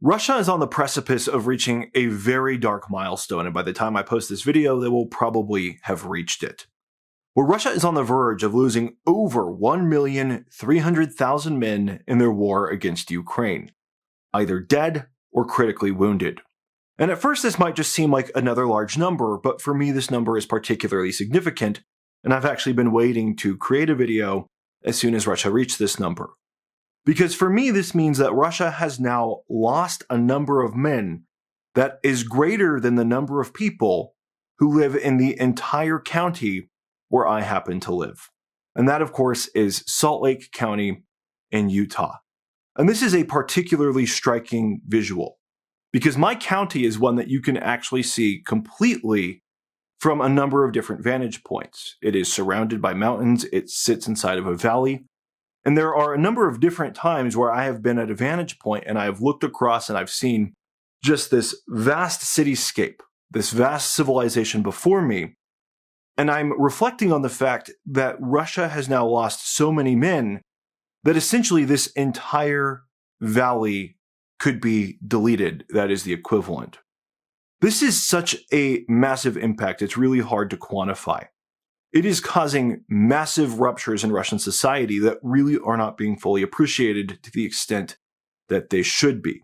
Russia is on the precipice of reaching a very dark milestone, and by the time I post this video, they will probably have reached it. Where Russia is on the verge of losing over 1,300,000 men in their war against Ukraine, either dead or critically wounded. And at first this might just seem like another large number, but for me this number is particularly significant, and I've actually been waiting to create a video as soon as Russia reached this number. Because for me, this means that Russia has now lost a number of men that is greater than the number of people who live in the entire county where I happen to live. And that, of course, is Salt Lake County in Utah. And this is a particularly striking visual, because my county is one that you can actually see completely from a number of different vantage points. It is surrounded by mountains, it sits inside of a valley. And there are a number of different times where I have been at a vantage point and I have looked across and I've seen just this vast cityscape, this vast civilization before me. And I'm reflecting on the fact that Russia has now lost so many men that essentially this entire valley could be deleted. That is the equivalent. This is such a massive impact, it's really hard to quantify. It is causing massive ruptures in Russian society that really are not being fully appreciated to the extent that they should be.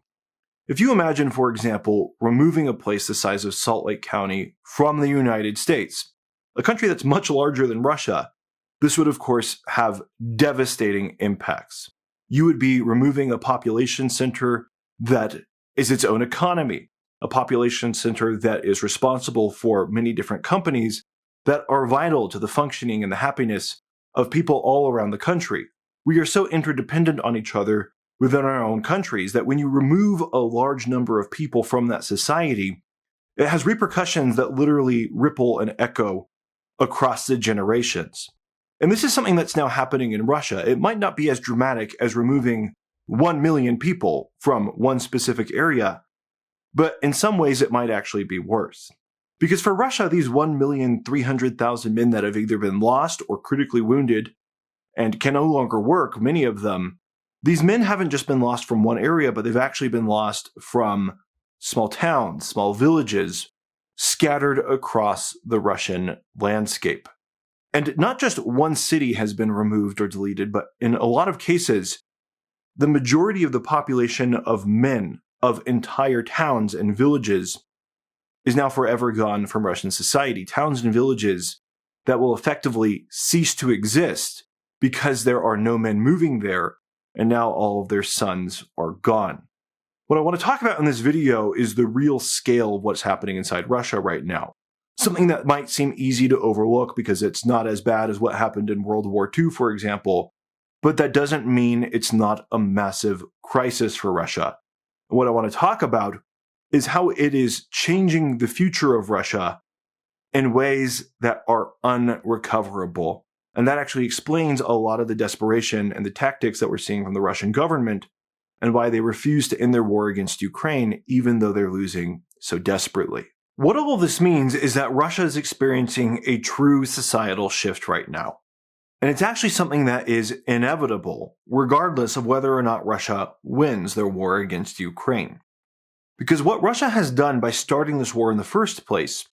If you imagine, for example, removing a place the size of Salt Lake County from the United States, a country that's much larger than Russia, this would of course have devastating impacts. You would be removing a population center that is its own economy, a population center that is responsible for many different companies that are vital to the functioning and the happiness of people all around the country. We are so interdependent on each other within our own countries that when you remove a large number of people from that society, it has repercussions that literally ripple and echo across the generations. And this is something that's now happening in Russia. It might not be as dramatic as removing 1 million people from one specific area, but in some ways it might actually be worse. Because for Russia, these 1,300,000 men that have either been lost or critically wounded and can no longer work, many of them, these men haven't just been lost from one area, but they've actually been lost from small towns, small villages, scattered across the Russian landscape. And not just one city has been removed or deleted, but in a lot of cases, the majority of the population of men of entire towns and villages is now forever gone from Russian society. Towns and villages that will effectively cease to exist because there are no men moving there, and now all of their sons are gone. What I want to talk about in this video is the real scale of what's happening inside Russia right now. Something that might seem easy to overlook because it's not as bad as what happened in World War II, for example, but that doesn't mean it's not a massive crisis for Russia. What I want to talk about is how it is changing the future of Russia in ways that are unrecoverable. And that actually explains a lot of the desperation and the tactics that we're seeing from the Russian government and why they refuse to end their war against Ukraine, even though they're losing so desperately. What all of this means is that Russia is experiencing a true societal shift right now. And it's actually something that is inevitable, regardless of whether or not Russia wins their war against Ukraine. Because what Russia has done by starting this war in the first place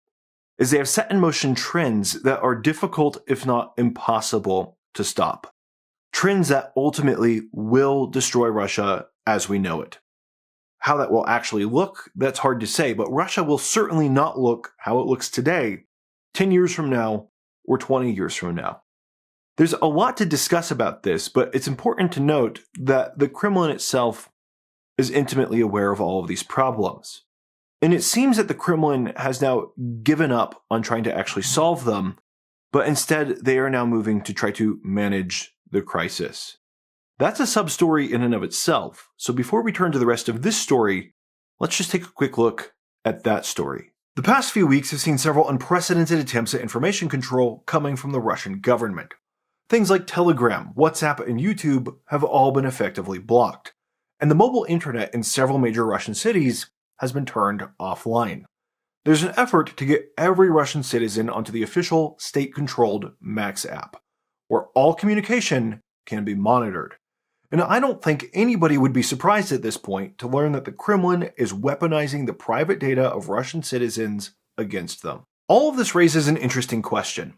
is they have set in motion trends that are difficult, if not impossible, to stop. Trends that ultimately will destroy Russia as we know it. How that will actually look, that's hard to say, but Russia will certainly not look how it looks today, 10 years from now, or 20 years from now. There's a lot to discuss about this, but it's important to note that the Kremlin itself is intimately aware of all of these problems. And it seems that the Kremlin has now given up on trying to actually solve them, but instead they are now moving to try to manage the crisis. That's a sub-story in and of itself, so before we turn to the rest of this story, let's just take a quick look at that story. The past few weeks have seen several unprecedented attempts at information control coming from the Russian government. Things like Telegram, WhatsApp, and YouTube have all been effectively blocked, and the mobile internet in several major Russian cities has been turned offline. There's an effort to get every Russian citizen onto the official state-controlled Max app, where all communication can be monitored. And I don't think anybody would be surprised at this point to learn that the Kremlin is weaponizing the private data of Russian citizens against them. All of this raises an interesting question.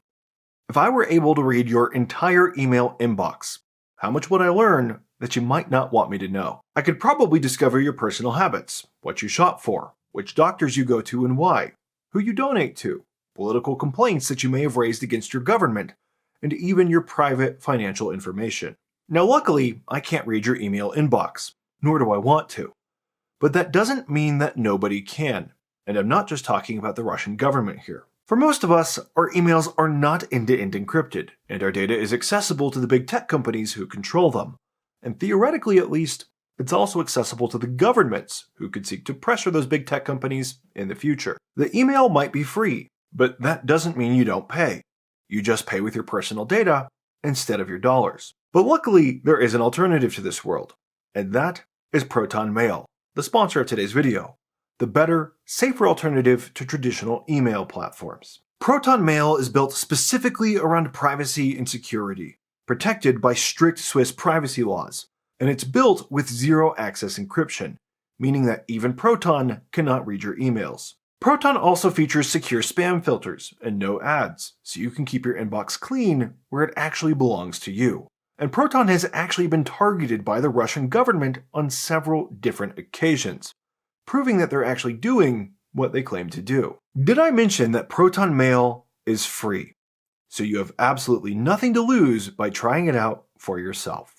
If I were able to read your entire email inbox, how much would I learn that you might not want me to know? I could probably discover your personal habits, what you shop for, which doctors you go to and why, who you donate to, political complaints that you may have raised against your government, and even your private financial information. Now, luckily, I can't read your email inbox, nor do I want to. But that doesn't mean that nobody can. And I'm not just talking about the Russian government here. For most of us, our emails are not end-to-end encrypted, and our data is accessible to the big tech companies who control them. And theoretically, at least, it's also accessible to the governments who could seek to pressure those big tech companies in the future. The email might be free, but that doesn't mean you don't pay. You just pay with your personal data instead of your dollars. But luckily, there is an alternative to this world, and that is Proton Mail, the sponsor of today's video. The better, safer alternative to traditional email platforms. Proton Mail is built specifically around privacy and security, protected by strict Swiss privacy laws, and it's built with zero-access encryption, meaning that even Proton cannot read your emails. Proton also features secure spam filters and no ads, so you can keep your inbox clean where it actually belongs to you. And Proton has actually been targeted by the Russian government on several different occasions, proving that they're actually doing what they claim to do. Did I mention that Proton Mail is free? So you have absolutely nothing to lose by trying it out for yourself.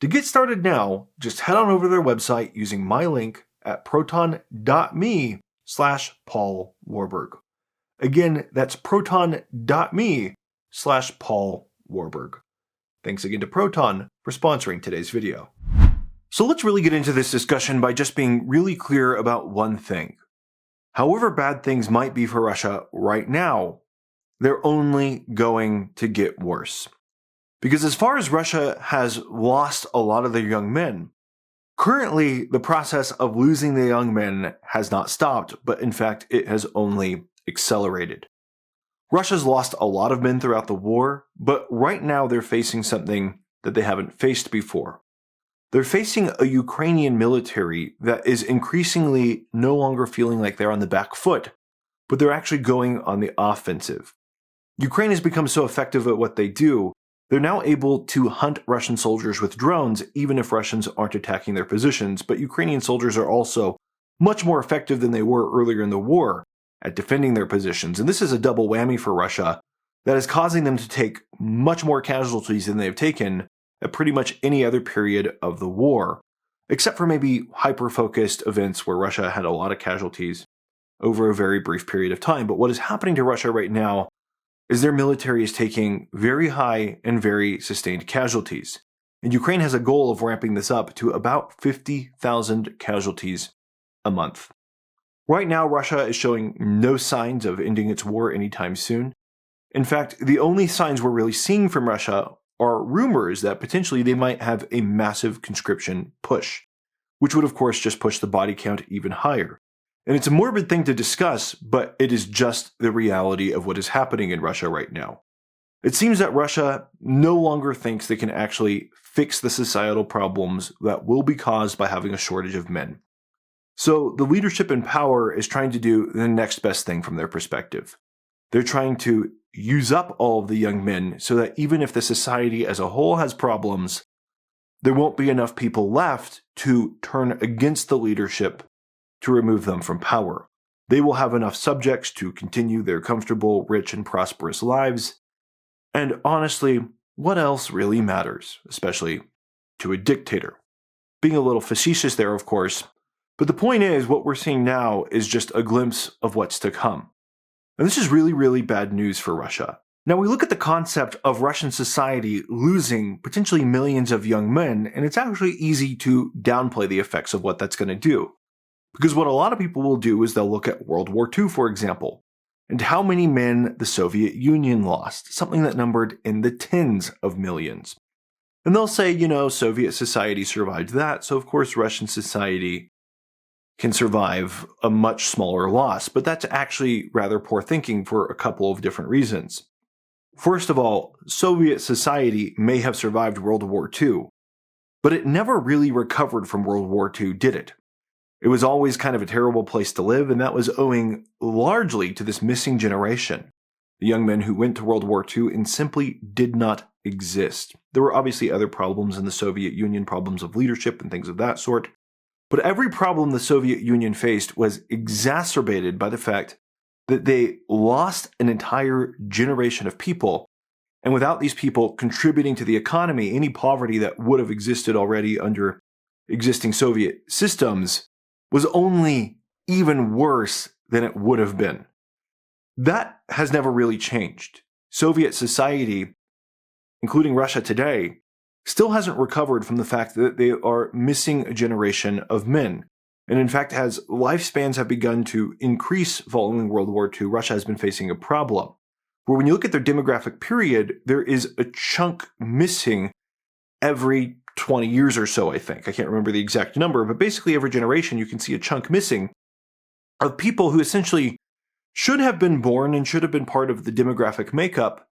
To get started now, just head on over to their website using my link at proton.me/Paul Warburg. Again, that's proton.me/Paul Warburg. Thanks again to Proton for sponsoring today's video. So let's really get into this discussion by just being really clear about one thing. However bad things might be for Russia right now, they're only going to get worse. Because as far as Russia has lost a lot of their young men, currently the process of losing the young men has not stopped, but in fact it has only accelerated. Russia's lost a lot of men throughout the war, but right now they're facing something that they haven't faced before. They're facing a Ukrainian military that is increasingly no longer feeling like they're on the back foot, but they're actually going on the offensive. Ukraine has become so effective at what they do, they're now able to hunt Russian soldiers with drones, even if Russians aren't attacking their positions, but Ukrainian soldiers are also much more effective than they were earlier in the war at defending their positions. And this is a double whammy for Russia that is causing them to take much more casualties than they've taken at pretty much any other period of the war, except for maybe hyper-focused events where Russia had a lot of casualties over a very brief period of time. But what is happening to Russia right now is their military is taking very high and very sustained casualties. And Ukraine has a goal of ramping this up to about 50,000 casualties a month. Right now, Russia is showing no signs of ending its war anytime soon. In fact, the only signs we're really seeing from Russia are rumors that potentially they might have a massive conscription push, which would of course just push the body count even higher. And it's a morbid thing to discuss, but it is just the reality of what is happening in Russia right now. It seems that Russia no longer thinks they can actually fix the societal problems that will be caused by having a shortage of men. So the leadership in power is trying to do the next best thing from their perspective. They're trying to use up all of the young men so that even if the society as a whole has problems, there won't be enough people left to turn against the leadership to remove them from power. They will have enough subjects to continue their comfortable, rich, and prosperous lives. And honestly, what else really matters, especially to a dictator? Being a little facetious there, of course, but the point is what we're seeing now is just a glimpse of what's to come. And this is really, really bad news for Russia. Now we look at the concept of Russian society losing potentially millions of young men, and it's actually easy to downplay the effects of what that's going to do. Because what a lot of people will do is they'll look at World War II, for example, and how many men the Soviet Union lost, something that numbered in the tens of millions. And they'll say, Soviet society survived that, so of course Russian society can survive a much smaller loss, but that's actually rather poor thinking for a couple of different reasons. First of all, Soviet society may have survived World War II, But it never really recovered from World War II, did it? It was always kind of a terrible place to live, and that was owing largely to this missing generation. The young men who went to World War II and simply did not exist. There were obviously other problems in the Soviet Union, problems of leadership and things of that sort. But every problem the Soviet Union faced was exacerbated by the fact that they lost an entire generation of people. And without these people contributing to the economy, any poverty that would have existed already under existing Soviet systems was only even worse than it would have been. That has never really changed. Soviet society, including Russia today, still hasn't recovered from the fact that they are missing a generation of men. And in fact, as lifespans have begun to increase following World War II, Russia has been facing a problem where when you look at their demographic period, there is a chunk missing every 20 years or so, I think. I can't remember the exact number, but basically every generation you can see a chunk missing of people who essentially should have been born and should have been part of the demographic makeup,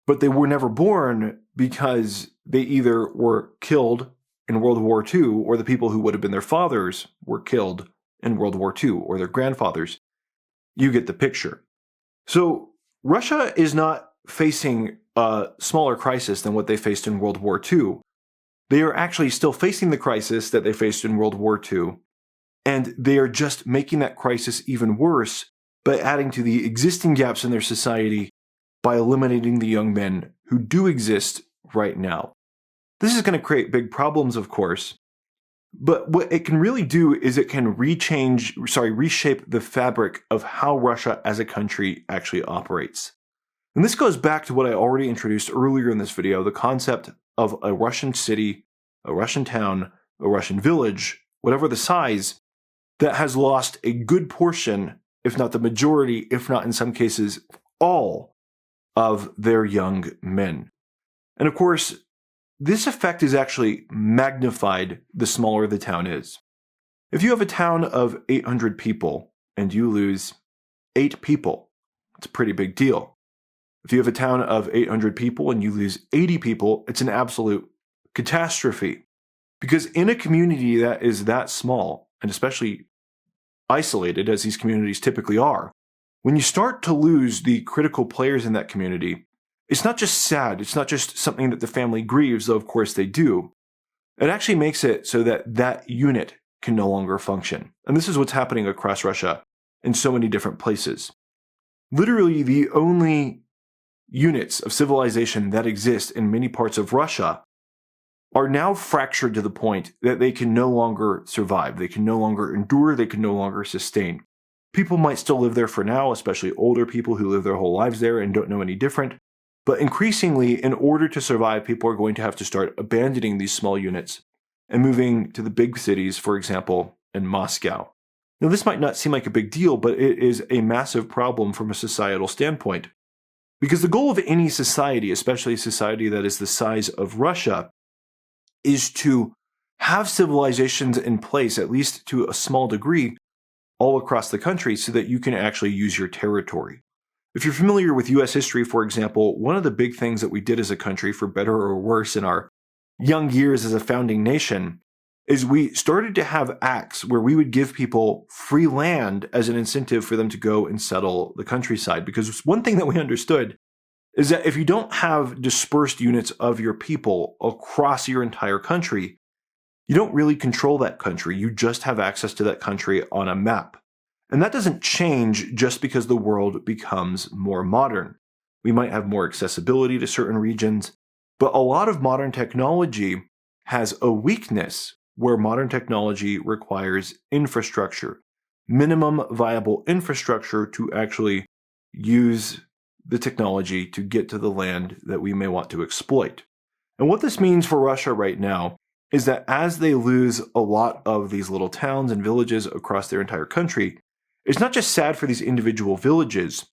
but they were never born because they either were killed in World War II or the people who would have been their fathers were killed in World War II or their grandfathers. You get the picture. So Russia is not facing a smaller crisis than what they faced in World War II. They are actually still facing the crisis that they faced in World War II, and they are just making that crisis even worse by adding to the existing gaps in their society by eliminating the young men who do exist right now. This is going to create big problems, of course, but what it can really do is it can reshape the fabric of how Russia as a country actually operates. And this goes back to what I already introduced earlier in this video, the concept of a Russian city, a Russian town, a Russian village, whatever the size, that has lost a good portion, if not the majority, if not in some cases all, of their young men. And of course, this effect is actually magnified the smaller the town is. If you have a town of 800 people and you lose 8 people, it's a pretty big deal. If you have a town of 800 people and you lose 80 people, it's an absolute catastrophe. Because in a community that is that small, and especially isolated as these communities typically are, when you start to lose the critical players in that community, it's not just sad, it's not just something that the family grieves, though of course they do. It actually makes it so that that unit can no longer function. And this is what's happening across Russia in so many different places. Literally, the only units of civilization that exist in many parts of Russia are now fractured to the point that they can no longer survive. They can no longer endure. They can no longer sustain. People might still live there for now, especially older people who live their whole lives there and don't know any different. But increasingly, in order to survive, people are going to have to start abandoning these small units and moving to the big cities, for example, in Moscow. Now, this might not seem like a big deal, but it is a massive problem from a societal standpoint. Because the goal of any society, especially a society that is the size of Russia, is to have civilizations in place, at least to a small degree, all across the country so that you can actually use your territory. If you're familiar with US history, for example, one of the big things that we did as a country, for better or worse, in our young years as a founding nation, is we started to have acts where we would give people free land as an incentive for them to go and settle the countryside. Because one thing that we understood is that if you don't have dispersed units of your people across your entire country, you don't really control that country. You just have access to that country on a map. And that doesn't change just because the world becomes more modern. We might have more accessibility to certain regions, but a lot of modern technology has a weakness where modern technology requires infrastructure, minimum viable infrastructure to actually use the technology to get to the land that we may want to exploit. And what this means for Russia right now is that as they lose a lot of these little towns and villages across their entire country, it's not just sad for these individual villages,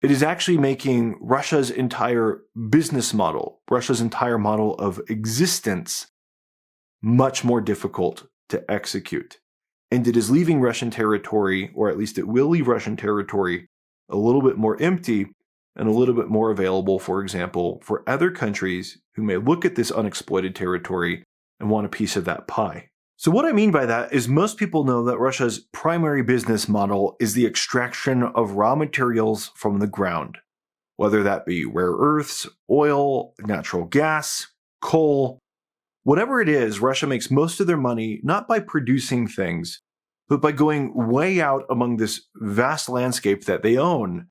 it is actually making Russia's entire business model, Russia's entire model of existence, much more difficult to execute. And it is leaving Russian territory, or at least it will leave Russian territory, a little bit more empty and a little bit more available, for example, for other countries who may look at this unexploited territory and want a piece of that pie. So what I mean by that is most people know that Russia's primary business model is the extraction of raw materials from the ground, whether that be rare earths, oil, natural gas, coal. Whatever it is, Russia makes most of their money not by producing things, but by going way out among this vast landscape that they own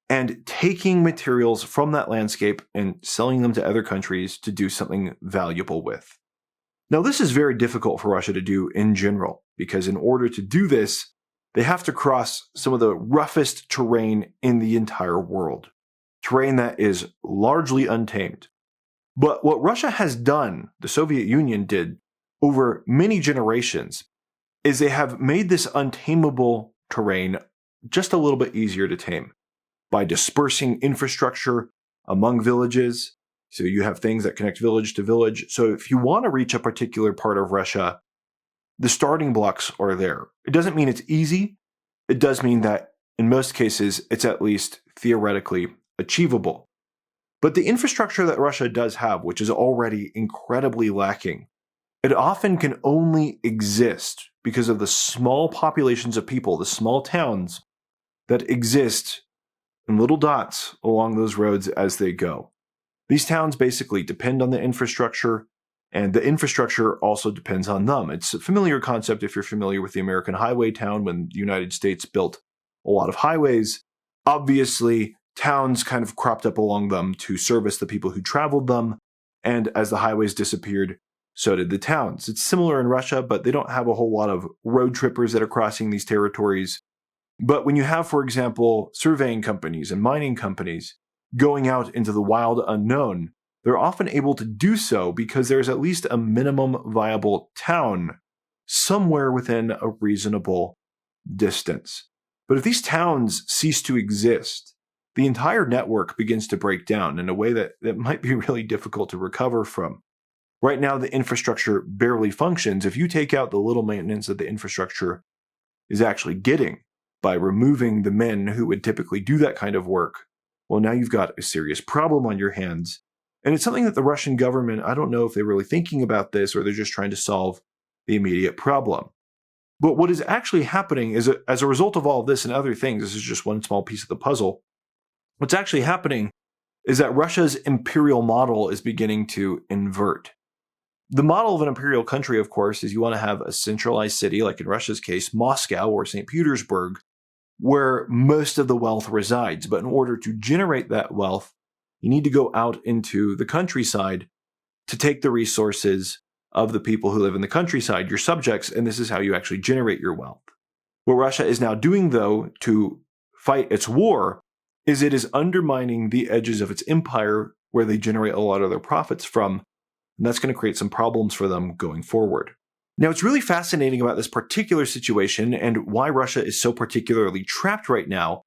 and taking materials from that landscape and selling them to other countries to do something valuable with. Now, this is very difficult for Russia to do in general, because in order to do this, they have to cross some of the roughest terrain in the entire world, terrain that is largely untamed. But what Russia has done, the Soviet Union did, over many generations, is they have made this untamable terrain just a little bit easier to tame by dispersing infrastructure among villages. So you have things that connect village to village. So if you want to reach a particular part of Russia, the starting blocks are there. It doesn't mean it's easy. It does mean that in most cases, it's at least theoretically achievable. But the infrastructure that Russia does have, which is already incredibly lacking, it often can only exist because of the small populations of people, the small towns that exist in little dots along those roads as they go. These towns basically depend on the infrastructure, and the infrastructure also depends on them. It's a familiar concept if you're familiar with the American highway town when the United States built a lot of highways. Obviously, towns kind of cropped up along them to service the people who traveled them, and as the highways disappeared, so did the towns. It's similar in Russia, but they don't have a whole lot of road trippers that are crossing these territories. But when you have, for example, surveying companies and mining companies going out into the wild unknown, they're often able to do so because there's at least a minimum viable town somewhere within a reasonable distance. But if these towns cease to exist, the entire network begins to break down in a way that might be really difficult to recover from. Right now, the infrastructure barely functions if you take out the little maintenance that the infrastructure is actually getting by removing the men who would typically do that kind of work. Well, now you've got a serious problem on your hands. And it's something that the Russian government, I don't know if they're really thinking about this or they're just trying to solve the immediate problem. But what is actually happening is, as a result of all of this and other things, this is just one small piece of the puzzle. What's actually happening is that Russia's imperial model is beginning to invert. The model of an imperial country, of course, is you want to have a centralized city, like in Russia's case, Moscow or St. Petersburg, where most of the wealth resides. But in order to generate that wealth, you need to go out into the countryside to take the resources of the people who live in the countryside, your subjects, and this is how you actually generate your wealth. What Russia is now doing, though, to fight its war, is it is undermining the edges of its empire where they generate a lot of their profits from, and that's going to create some problems for them going forward. Now, what's really fascinating about this particular situation and why Russia is so particularly trapped right now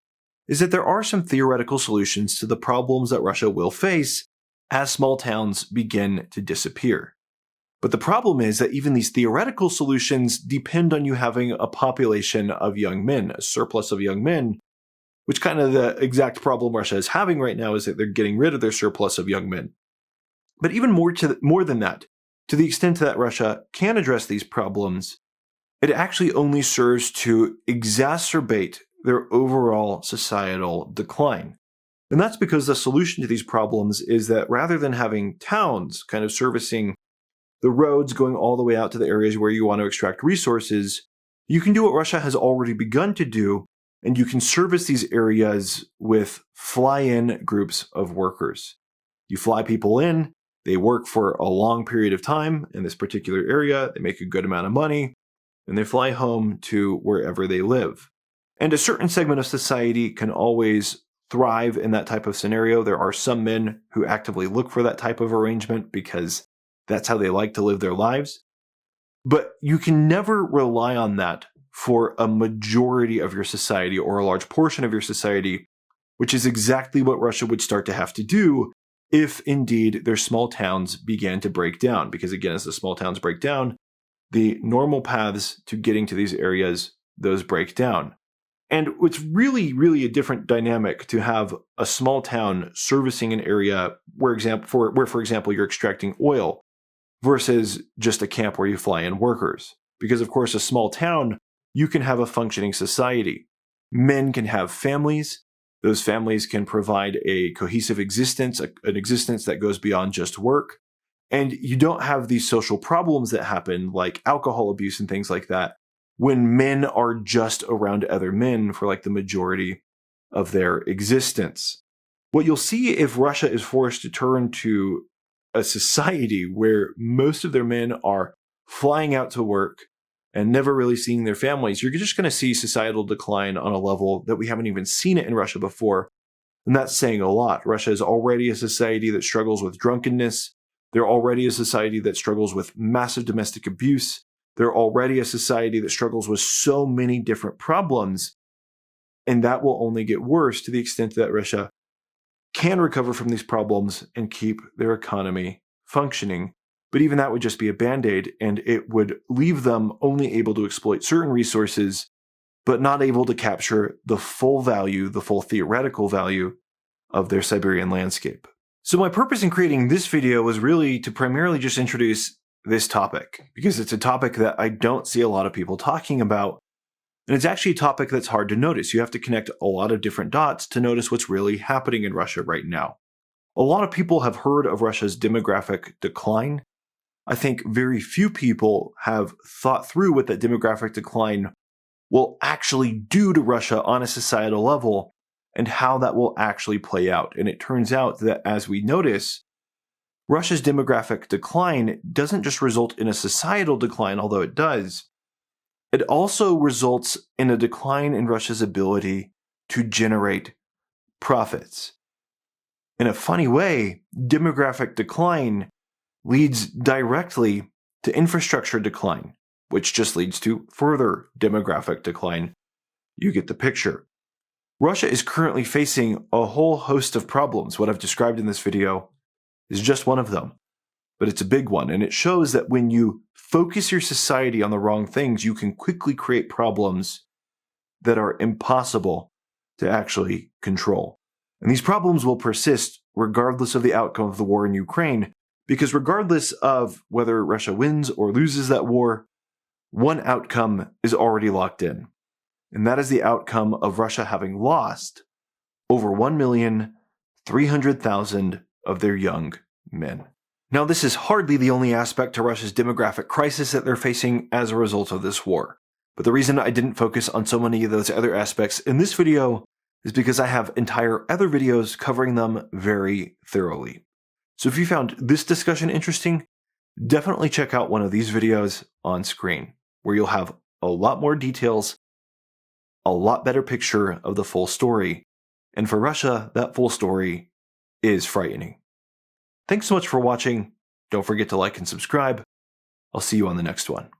is that there are some theoretical solutions to the problems that Russia will face as small towns begin to disappear. But the problem is that even these theoretical solutions depend on you having a population of young men, a surplus of young men, which kind of the exact problem Russia is having right now is that they're getting rid of their surplus of young men. But even more than that, to the extent that Russia can address these problems, it actually only serves to exacerbate their overall societal decline. And that's because the solution to these problems is that rather than having towns kind of servicing the roads going all the way out to the areas where you want to extract resources, you can do what Russia has already begun to do, and you can service these areas with fly-in groups of workers. You fly people in, they work for a long period of time in this particular area, they make a good amount of money, and they fly home to wherever they live. And a certain segment of society can always thrive in that type of scenario. There are some men who actively look for that type of arrangement because that's how they like to live their lives. But you can never rely on that for a majority of your society or a large portion of your society, which is exactly what Russia would start to have to do if indeed their small towns began to break down. Because again, as the small towns break down, the normal paths to getting to these areas, those break down. And it's really, really a different dynamic to have a small town servicing an area where, for example, you're extracting oil versus just a camp where you fly in workers. Because, of course, a small town, you can have a functioning society. Men can have families. Those families can provide a cohesive existence, an existence that goes beyond just work. And you don't have these social problems that happen, like alcohol abuse and things like that, when men are just around other men for like the majority of their existence. What you'll see if Russia is forced to turn to a society where most of their men are flying out to work and never really seeing their families, you're just going to see societal decline on a level that we haven't even seen it in Russia before. And that's saying a lot. Russia is already a society that struggles with drunkenness. They're already a society that struggles with massive domestic abuse. They're already a society that struggles with so many different problems. And that will only get worse to the extent that Russia can recover from these problems and keep their economy functioning. But even that would just be a band-aid, and it would leave them only able to exploit certain resources, but not able to capture the full value, the full theoretical value of their Siberian landscape. So my purpose in creating this video was really to primarily just introduce this topic, because it's a topic that I don't see a lot of people talking about. And it's actually a topic that's hard to notice. You have to connect a lot of different dots to notice what's really happening in Russia right now. A lot of people have heard of Russia's demographic decline. I think very few people have thought through what that demographic decline will actually do to Russia on a societal level and how that will actually play out. And it turns out that, as we notice, Russia's demographic decline doesn't just result in a societal decline, although it does. It also results in a decline in Russia's ability to generate profits. In a funny way, demographic decline leads directly to infrastructure decline, which just leads to further demographic decline. You get the picture. Russia is currently facing a whole host of problems. What I've described in this video is just one of them, but it's a big one, and it shows that when you focus your society on the wrong things, you can quickly create problems that are impossible to actually control. And these problems will persist regardless of the outcome of the war in Ukraine, because regardless of whether Russia wins or loses that war, one outcome is already locked in. And that is the outcome of Russia having lost over 1,300,000 of their young men. Now, this is hardly the only aspect to Russia's demographic crisis that they're facing as a result of this war. But the reason I didn't focus on so many of those other aspects in this video is because I have entire other videos covering them very thoroughly. So if you found this discussion interesting, definitely check out one of these videos on screen, where you'll have a lot more details, a lot better picture of the full story. And for Russia, that full story is frightening. Thanks so much for watching. Don't forget to like and subscribe. I'll see you on the next one.